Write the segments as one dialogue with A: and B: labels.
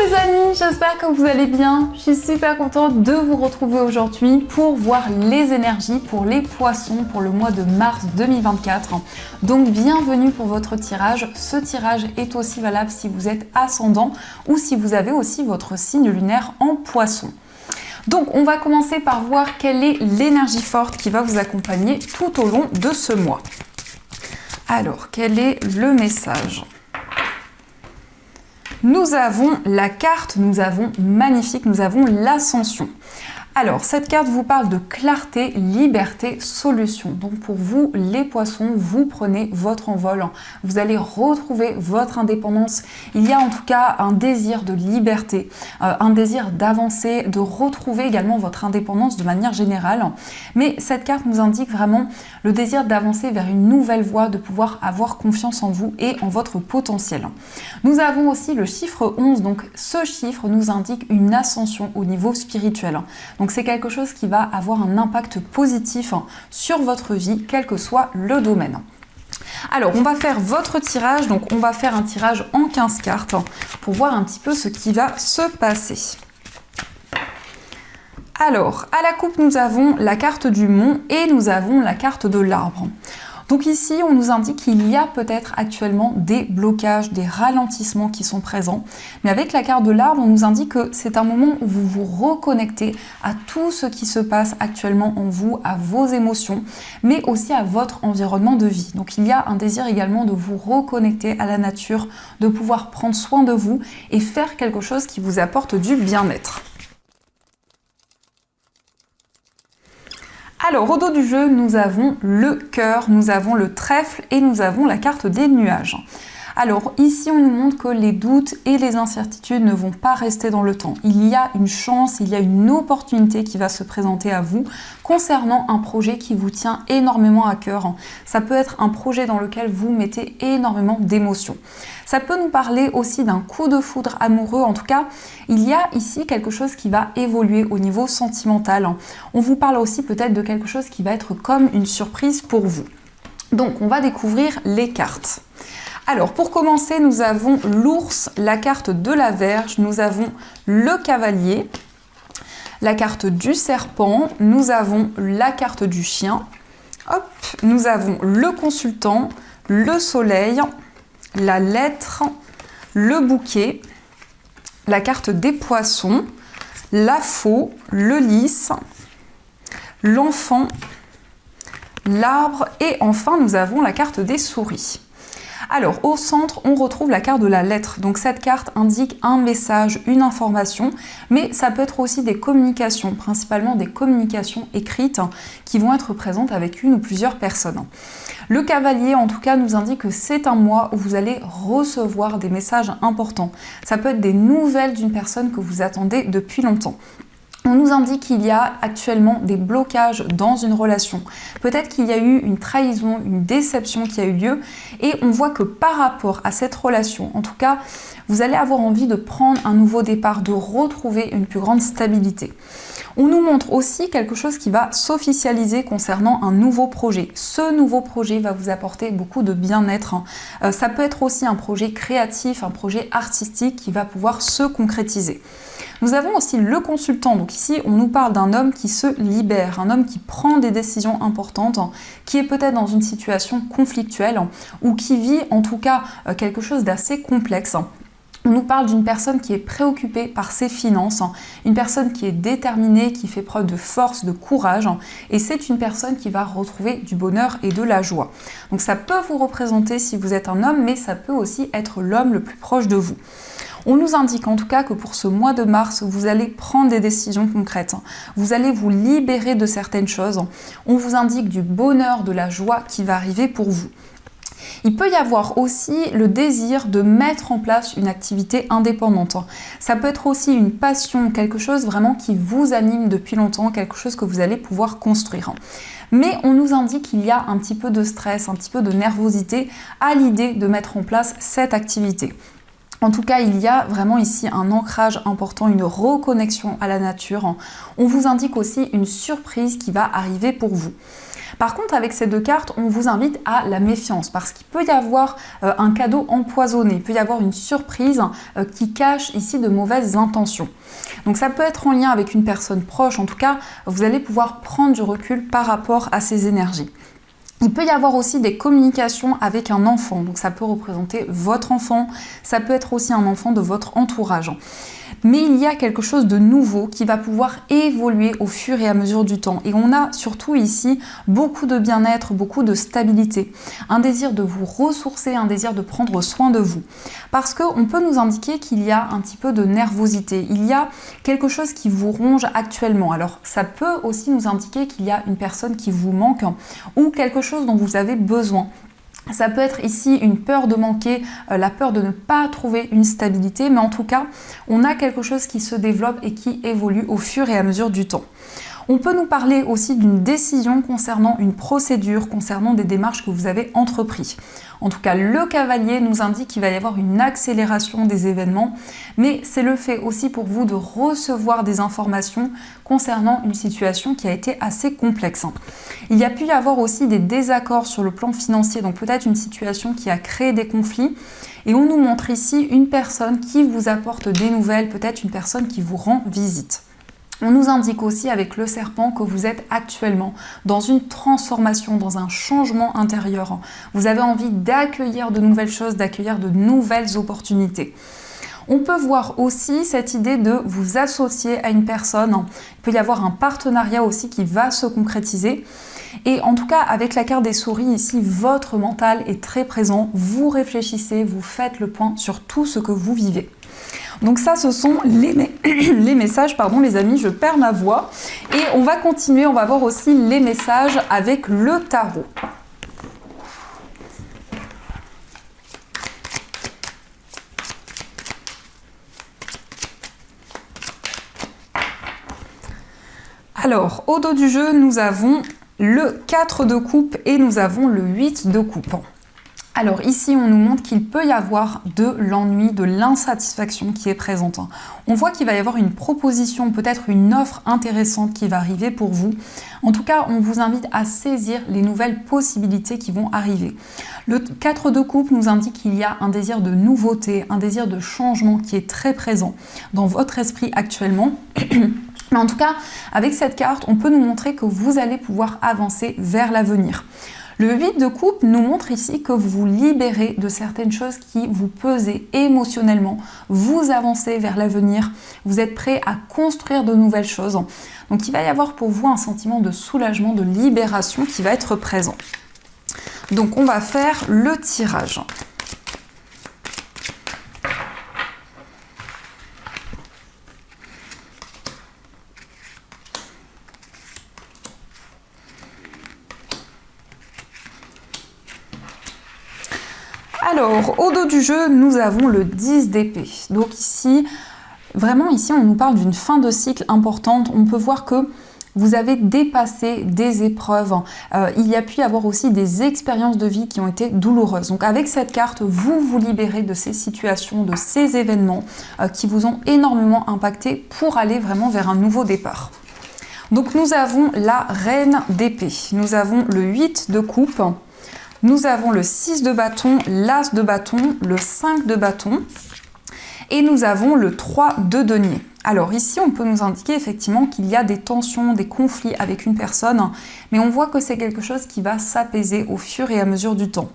A: les amis, j'espère que vous allez bien. Je suis super contente de vous retrouver aujourd'hui pour voir les énergies pour les poissons pour le mois de mars 2024. Donc bienvenue pour votre tirage. Ce tirage est aussi valable si vous êtes ascendant ou si vous avez aussi votre signe lunaire en poisson. Donc on va commencer par voir quelle est l'énergie forte qui va vous accompagner tout au long de ce mois. Alors, quel est le message ? Nous avons la carte, nous avons magnifique, nous avons l'ascension. Alors, cette carte vous parle de clarté, liberté, solution. Donc pour vous, les poissons, vous prenez votre envol. Vous allez retrouver votre indépendance. Il y a en tout cas un désir de liberté, un désir d'avancer, de retrouver également votre indépendance de manière générale. Mais cette carte nous indique vraiment le désir d'avancer vers une nouvelle voie, de pouvoir avoir confiance en vous et en votre potentiel. Nous avons aussi le chiffre 11. Donc ce chiffre nous indique une ascension au niveau spirituel. Donc c'est quelque chose qui va avoir un impact positif sur votre vie, quel que soit le domaine. Alors, on va faire votre tirage. Donc, on va faire un tirage en 15 cartes pour voir un petit peu ce qui va se passer. Alors, à la coupe, nous avons la carte du mont et nous avons la carte de l'arbre. Donc ici, on nous indique qu'il y a peut-être actuellement des blocages, des ralentissements qui sont présents. Mais avec la carte de l'arbre, on nous indique que c'est un moment où vous vous reconnectez à tout ce qui se passe actuellement en vous, à vos émotions, mais aussi à votre environnement de vie. Donc il y a un désir également de vous reconnecter à la nature, de pouvoir prendre soin de vous et faire quelque chose qui vous apporte du bien-être. Alors, au dos du jeu, nous avons le cœur, nous avons le trèfle et nous avons la carte des nuages. Alors, ici, on nous montre que les doutes et les incertitudes ne vont pas rester dans le temps. Il y a une chance, il y a une opportunité qui va se présenter à vous concernant un projet qui vous tient énormément à cœur. Ça peut être un projet dans lequel vous mettez énormément d'émotions. Ça peut nous parler aussi d'un coup de foudre amoureux. En tout cas, il y a ici quelque chose qui va évoluer au niveau sentimental. On vous parle aussi peut-être de quelque chose qui va être comme une surprise pour vous. Donc, on va découvrir les cartes. Alors, pour commencer, nous avons l'ours, la carte de la Vierge, nous avons le cavalier, la carte du serpent, nous avons la carte du chien, hop, nous avons le consultant, le soleil, la lettre, le bouquet, la carte des poissons, la faux, le lys, l'enfant, l'arbre et enfin nous avons la carte des souris. Alors, au centre, on retrouve la carte de la lettre. Donc, cette carte indique un message, une information, mais ça peut être aussi des communications, principalement des communications écrites qui vont être présentes avec une ou plusieurs personnes. Le cavalier, en tout cas, nous indique que c'est un mois où vous allez recevoir des messages importants. Ça peut être des nouvelles d'une personne que vous attendez depuis longtemps. On nous indique qu'il y a actuellement des blocages dans une relation. Peut-être qu'il y a eu une trahison, une déception qui a eu lieu et on voit que par rapport à cette relation, en tout cas, vous allez avoir envie de prendre un nouveau départ, de retrouver une plus grande stabilité. On nous montre aussi quelque chose qui va s'officialiser concernant un nouveau projet. Ce nouveau projet va vous apporter beaucoup de bien-être. Ça peut être aussi un projet créatif, un projet artistique qui va pouvoir se concrétiser. Nous avons aussi le consultant. Donc ici, on nous parle d'un homme qui se libère, un homme qui prend des décisions importantes, qui est peut-être dans une situation conflictuelle ou qui vit en tout cas quelque chose d'assez complexe. On nous parle d'une personne qui est préoccupée par ses finances, une personne qui est déterminée, qui fait preuve de force, de courage, et c'est une personne qui va retrouver du bonheur et de la joie. Donc ça peut vous représenter si vous êtes un homme, mais ça peut aussi être l'homme le plus proche de vous. On nous indique en tout cas que pour ce mois de mars, vous allez prendre des décisions concrètes. Vous allez vous libérer de certaines choses. On vous indique du bonheur, de la joie qui va arriver pour vous. Il peut y avoir aussi le désir de mettre en place une activité indépendante. Ça peut être aussi une passion, quelque chose vraiment qui vous anime depuis longtemps, quelque chose que vous allez pouvoir construire. Mais on nous indique qu'il y a un petit peu de stress, un petit peu de nervosité à l'idée de mettre en place cette activité. En tout cas, il y a vraiment ici un ancrage important, une reconnexion à la nature. On vous indique aussi une surprise qui va arriver pour vous. Par contre, avec ces deux cartes, on vous invite à la méfiance parce qu'il peut y avoir un cadeau empoisonné, il peut y avoir une surprise qui cache ici de mauvaises intentions. Donc ça peut être en lien avec une personne proche, en tout cas, vous allez pouvoir prendre du recul par rapport à ces énergies. Il peut y avoir aussi des communications avec un enfant, donc ça peut représenter votre enfant, ça peut être aussi un enfant de votre entourage. Mais il y a quelque chose de nouveau qui va pouvoir évoluer au fur et à mesure du temps. Et on a surtout ici beaucoup de bien-être, beaucoup de stabilité, un désir de vous ressourcer, un désir de prendre soin de vous. Parce qu'on peut nous indiquer qu'il y a un petit peu de nervosité, il y a quelque chose qui vous ronge actuellement. Alors ça peut aussi nous indiquer qu'il y a une personne qui vous manque ou quelque chose dont vous avez besoin. Ça peut être ici une peur de manquer, la peur de ne pas trouver une stabilité, mais en tout cas, on a quelque chose qui se développe et qui évolue au fur et à mesure du temps. On peut nous parler aussi d'une décision concernant une procédure, concernant des démarches que vous avez entreprises. En tout cas, le cavalier nous indique qu'il va y avoir une accélération des événements, mais c'est le fait aussi pour vous de recevoir des informations concernant une situation qui a été assez complexe. Il y a pu y avoir aussi des désaccords sur le plan financier, donc peut-être une situation qui a créé des conflits. Et on nous montre ici une personne qui vous apporte des nouvelles, peut-être une personne qui vous rend visite. On nous indique aussi avec le serpent que vous êtes actuellement dans une transformation, dans un changement intérieur. Vous avez envie d'accueillir de nouvelles choses, d'accueillir de nouvelles opportunités. On peut voir aussi cette idée de vous associer à une personne. Il peut y avoir un partenariat aussi qui va se concrétiser. Et en tout cas, avec la carte des souris ici, votre mental est très présent. Vous réfléchissez, vous faites le point sur tout ce que vous vivez. Donc ça, ce sont les messages, pardon les amis, je perds ma voix. Et on va continuer, on va voir aussi les messages avec le tarot. Alors, au dos du jeu, nous avons le 4 de coupe et nous avons le 8 de coupe. Alors ici, on nous montre qu'il peut y avoir de l'ennui, de l'insatisfaction qui est présente. On voit qu'il va y avoir une proposition, peut-être une offre intéressante qui va arriver pour vous. En tout cas, on vous invite à saisir les nouvelles possibilités qui vont arriver. Le 4 de coupe nous indique qu'il y a un désir de nouveauté, un désir de changement qui est très présent dans votre esprit actuellement. Mais en tout cas, avec cette carte, on peut nous montrer que vous allez pouvoir avancer vers l'avenir. Le 8 de coupe nous montre ici que vous vous libérez de certaines choses qui vous pesaient émotionnellement. Vous avancez vers l'avenir, vous êtes prêt à construire de nouvelles choses. Donc il va y avoir pour vous un sentiment de soulagement, de libération qui va être présent. Donc on va faire le tirage. Alors, au dos du jeu, nous avons le 10 d'épée. Donc ici, vraiment ici, on nous parle d'une fin de cycle importante. On peut voir que vous avez dépassé des épreuves. Il y a pu y avoir aussi des expériences de vie qui ont été douloureuses. Donc avec cette carte, vous vous libérez de ces situations, de ces événements qui vous ont énormément impacté pour aller vraiment vers un nouveau départ. Donc nous avons la reine d'épée. Nous avons le 8 de coupe. Nous avons le 6 de bâton, l'as de bâton, le 5 de bâton et nous avons le 3 de denier. Alors ici, on peut nous indiquer effectivement qu'il y a des tensions, des conflits avec une personne, mais on voit que c'est quelque chose qui va s'apaiser au fur et à mesure du temps.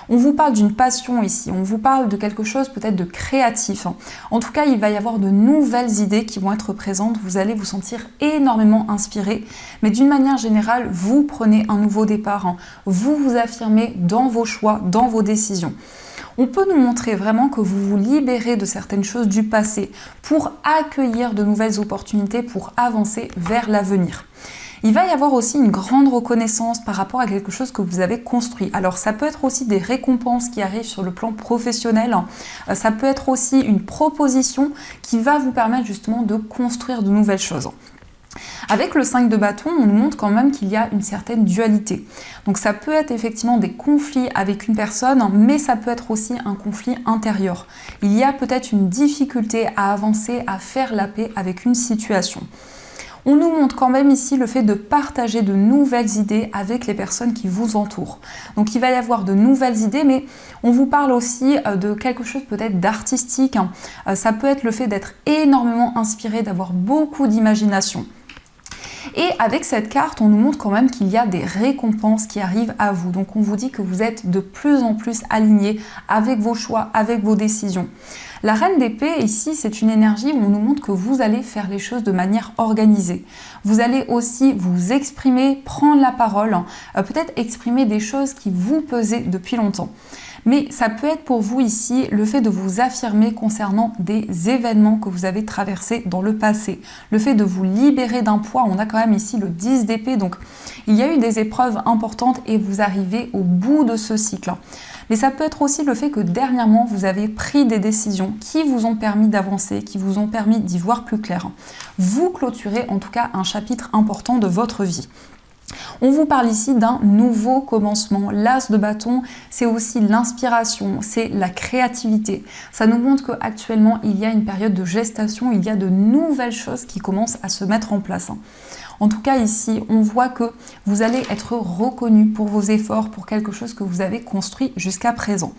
A: On vous parle d'une passion ici, on vous parle de quelque chose peut-être de créatif. En tout cas, il va y avoir de nouvelles idées qui vont être présentes, vous allez vous sentir énormément inspiré, mais d'une manière générale, vous prenez un nouveau départ, vous vous affirmez dans vos choix, dans vos décisions. On peut nous montrer vraiment que vous vous libérez de certaines choses du passé pour accueillir de nouvelles opportunités, pour avancer vers l'avenir. Il va y avoir aussi une grande reconnaissance par rapport à quelque chose que vous avez construit. Alors ça peut être aussi des récompenses qui arrivent sur le plan professionnel, ça peut être aussi une proposition qui va vous permettre justement de construire de nouvelles choses. Avec le 5 de bâton, on nous montre quand même qu'il y a une certaine dualité. Donc ça peut être effectivement des conflits avec une personne, mais ça peut être aussi un conflit intérieur. Il y a peut-être une difficulté à avancer, à faire la paix avec une situation. On nous montre quand même ici le fait de partager de nouvelles idées avec les personnes qui vous entourent. Donc il va y avoir de nouvelles idées, mais on vous parle aussi de quelque chose peut-être d'artistique. Ça peut être le fait d'être énormément inspiré, d'avoir beaucoup d'imagination. Et avec cette carte, on nous montre quand même qu'il y a des récompenses qui arrivent à vous. Donc on vous dit que vous êtes de plus en plus aligné avec vos choix, avec vos décisions. La reine d'épée, ici, c'est une énergie où on nous montre que vous allez faire les choses de manière organisée. Vous allez aussi vous exprimer, prendre la parole, peut-être exprimer des choses qui vous pesaient depuis longtemps. Mais ça peut être pour vous ici le fait de vous affirmer concernant des événements que vous avez traversés dans le passé. Le fait de vous libérer d'un poids, on a quand même ici le 10 d'épée, donc il y a eu des épreuves importantes et vous arrivez au bout de ce cycle. Mais ça peut être aussi le fait que dernièrement, vous avez pris des décisions qui vous ont permis d'avancer, qui vous ont permis d'y voir plus clair. Vous clôturez en tout cas un chapitre important de votre vie. On vous parle ici d'un nouveau commencement. L'as de bâton, c'est aussi l'inspiration, c'est la créativité. Ça nous montre qu'actuellement, il y a une période de gestation, il y a de nouvelles choses qui commencent à se mettre en place. En tout cas, ici, on voit que vous allez être reconnu pour vos efforts, pour quelque chose que vous avez construit jusqu'à présent.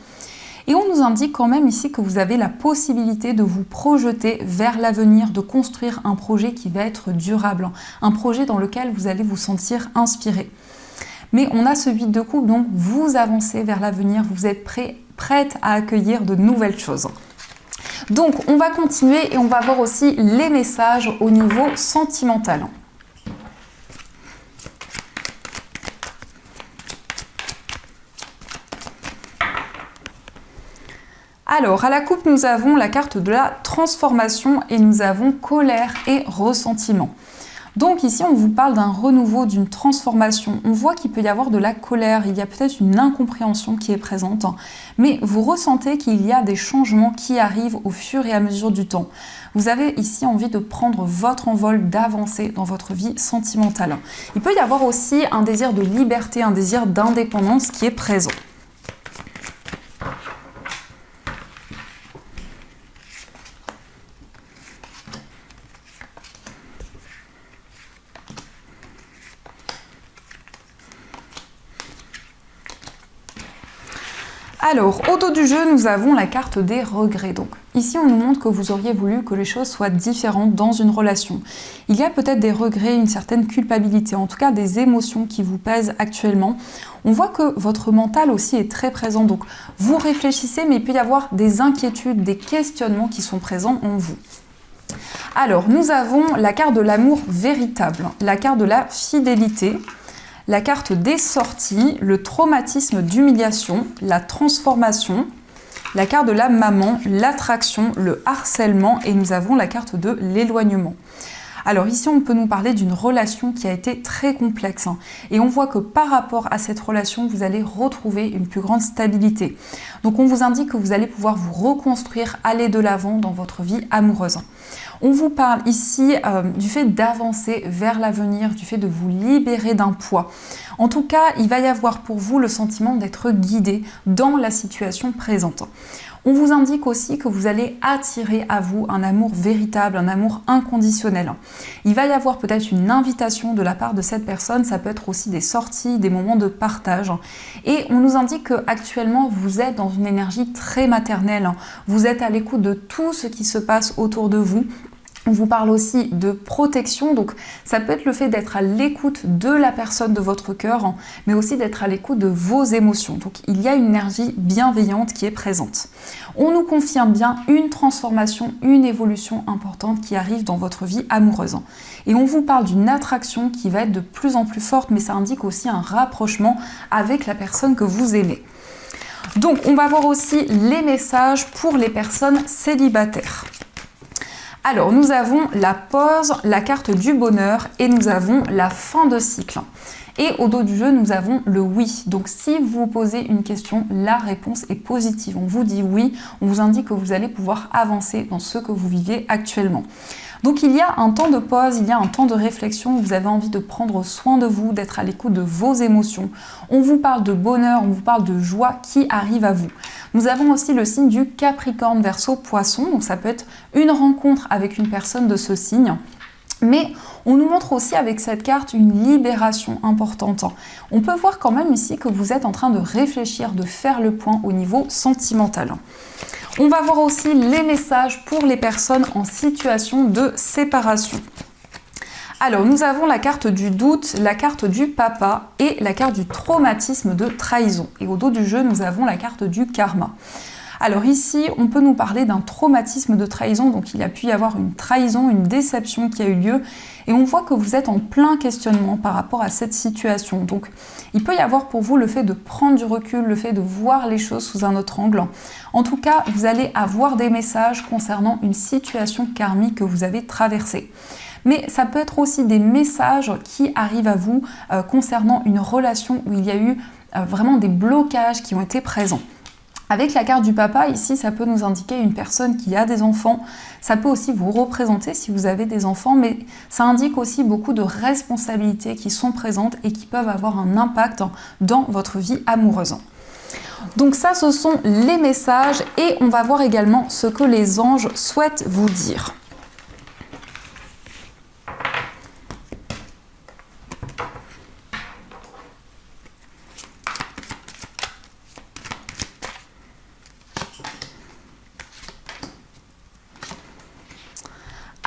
A: Et on nous indique quand même ici que vous avez la possibilité de vous projeter vers l'avenir, de construire un projet qui va être durable, un projet dans lequel vous allez vous sentir inspiré. Mais on a ce 8 de coupe, donc vous avancez vers l'avenir, vous êtes prête à accueillir de nouvelles choses. Donc on va continuer et on va voir aussi les messages au niveau sentimental. Alors, à la coupe, nous avons la carte de la transformation et nous avons colère et ressentiment. Donc ici, on vous parle d'un renouveau, d'une transformation. On voit qu'il peut y avoir de la colère, il y a peut-être une incompréhension qui est présente, mais vous ressentez qu'il y a des changements qui arrivent au fur et à mesure du temps. Vous avez ici envie de prendre votre envol, d'avancer dans votre vie sentimentale. Il peut y avoir aussi un désir de liberté, un désir d'indépendance qui est présent. Alors, au dos du jeu, nous avons la carte des regrets. Donc, ici, on nous montre que vous auriez voulu que les choses soient différentes dans une relation. Il y a peut-être des regrets, une certaine culpabilité, en tout cas des émotions qui vous pèsent actuellement. On voit que votre mental aussi est très présent. Donc, vous réfléchissez, mais il peut y avoir des inquiétudes, des questionnements qui sont présents en vous. Alors, nous avons la carte de l'amour véritable, la carte de la fidélité, la carte des sorties, le traumatisme d'humiliation, la transformation, la carte de la maman, l'attraction, le harcèlement et nous avons la carte de l'éloignement. Alors ici, on peut nous parler d'une relation qui a été très complexe et on voit que par rapport à cette relation, vous allez retrouver une plus grande stabilité. Donc on vous indique que vous allez pouvoir vous reconstruire, aller de l'avant dans votre vie amoureuse. On vous parle ici du fait d'avancer vers l'avenir, du fait de vous libérer d'un poids. En tout cas, il va y avoir pour vous le sentiment d'être guidé dans la situation présente. On vous indique aussi que vous allez attirer à vous un amour véritable, un amour inconditionnel. Il va y avoir peut-être une invitation de la part de cette personne, ça peut être aussi des sorties, des moments de partage. Et on nous indique qu'actuellement, vous êtes dans une énergie très maternelle. Vous êtes à l'écoute de tout ce qui se passe autour de vous. On vous parle aussi de protection, donc ça peut être le fait d'être à l'écoute de la personne de votre cœur, mais aussi d'être à l'écoute de vos émotions. Donc il y a une énergie bienveillante qui est présente. On nous confirme bien une transformation, une évolution importante qui arrive dans votre vie amoureuse. Et on vous parle d'une attraction qui va être de plus en plus forte, mais ça indique aussi un rapprochement avec la personne que vous aimez. Donc on va voir aussi les messages pour les personnes célibataires. Alors, nous avons la pause, la carte du bonheur et nous avons la fin de cycle. Et au dos du jeu, nous avons le oui. Donc, si vous vous posez une question, la réponse est positive. On vous dit oui, on vous indique que vous allez pouvoir avancer dans ce que vous vivez actuellement. Donc il y a un temps de pause, il y a un temps de réflexion, vous avez envie de prendre soin de vous, d'être à l'écoute de vos émotions. On vous parle de bonheur, on vous parle de joie qui arrive à vous. Nous avons aussi le signe du Capricorne, Verseau, Poisson, donc ça peut être une rencontre avec une personne de ce signe. Mais on nous montre aussi avec cette carte une libération importante. On peut voir quand même ici que vous êtes en train de réfléchir, de faire le point au niveau sentimental. On va voir aussi les messages pour les personnes en situation de séparation. Alors, nous avons la carte du doute, la carte du papa et la carte du traumatisme de trahison. Et au dos du jeu, nous avons la carte du karma. Alors ici, on peut nous parler d'un traumatisme de trahison, donc il a pu y avoir une trahison, une déception qui a eu lieu, et on voit que vous êtes en plein questionnement par rapport à cette situation. Donc il peut y avoir pour vous le fait de prendre du recul, le fait de voir les choses sous un autre angle. En tout cas, vous allez avoir des messages concernant une situation karmique que vous avez traversée. Mais ça peut être aussi des messages qui arrivent à vous concernant une relation où il y a eu vraiment des blocages qui ont été présents. Avec la carte du papa, ici, ça peut nous indiquer une personne qui a des enfants. Ça peut aussi vous représenter si vous avez des enfants, mais ça indique aussi beaucoup de responsabilités qui sont présentes et qui peuvent avoir un impact dans votre vie amoureuse. Donc ça, ce sont les messages et on va voir également ce que les anges souhaitent vous dire.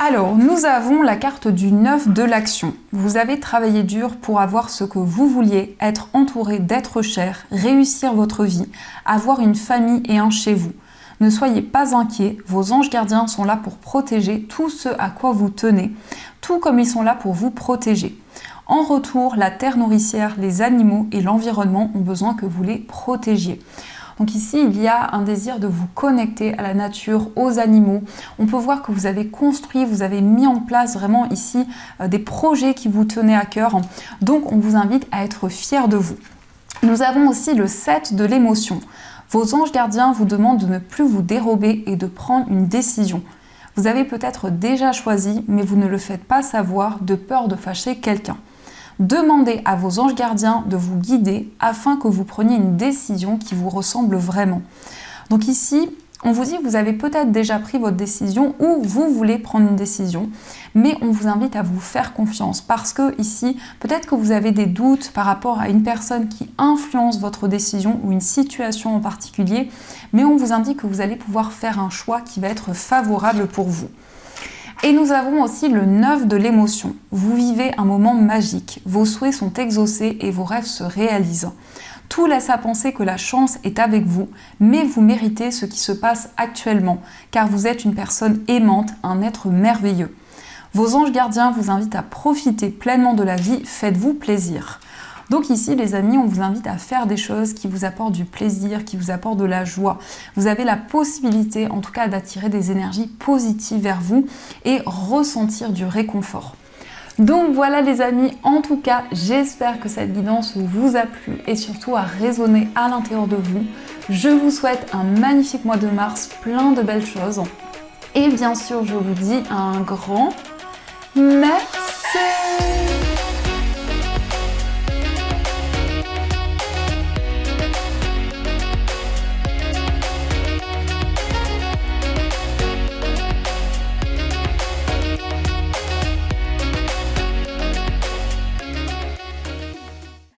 A: Alors, nous avons la carte du 9 de l'action. Vous avez travaillé dur pour avoir ce que vous vouliez, être entouré d'êtres chers, réussir votre vie, avoir une famille et un chez vous. Ne soyez pas inquiets, vos anges gardiens sont là pour protéger tout ce à quoi vous tenez, tout comme ils sont là pour vous protéger. En retour, la terre nourricière, les animaux et l'environnement ont besoin que vous les protégiez. Donc ici, il y a un désir de vous connecter à la nature, aux animaux. On peut voir que vous avez construit, vous avez mis en place vraiment ici des projets qui vous tenaient à cœur. Donc on vous invite à être fiers de vous. Nous avons aussi le 7 de l'émotion. Vos anges gardiens vous demandent de ne plus vous dérober et de prendre une décision. Vous avez peut-être déjà choisi, mais vous ne le faites pas savoir de peur de fâcher quelqu'un. Demandez à vos anges gardiens de vous guider afin que vous preniez une décision qui vous ressemble vraiment. Donc ici, on vous dit que vous avez peut-être déjà pris votre décision ou vous voulez prendre une décision, mais on vous invite à vous faire confiance parce que ici, peut-être que vous avez des doutes par rapport à une personne qui influence votre décision ou une situation en particulier, mais on vous indique que vous allez pouvoir faire un choix qui va être favorable pour vous. Et nous avons aussi le 9 de l'émotion. Vous vivez un moment magique, vos souhaits sont exaucés et vos rêves se réalisent. Tout laisse à penser que la chance est avec vous, mais vous méritez ce qui se passe actuellement, car vous êtes une personne aimante, un être merveilleux. Vos anges gardiens vous invitent à profiter pleinement de la vie, faites-vous plaisir. Donc ici, les amis, on vous invite à faire des choses qui vous apportent du plaisir, qui vous apportent de la joie. Vous avez la possibilité, en tout cas, d'attirer des énergies positives vers vous et ressentir du réconfort. Donc voilà les amis, en tout cas, j'espère que cette guidance vous a plu et surtout a résonné à l'intérieur de vous. Je vous souhaite un magnifique mois de mars, plein de belles choses. Et bien sûr, je vous dis un grand merci.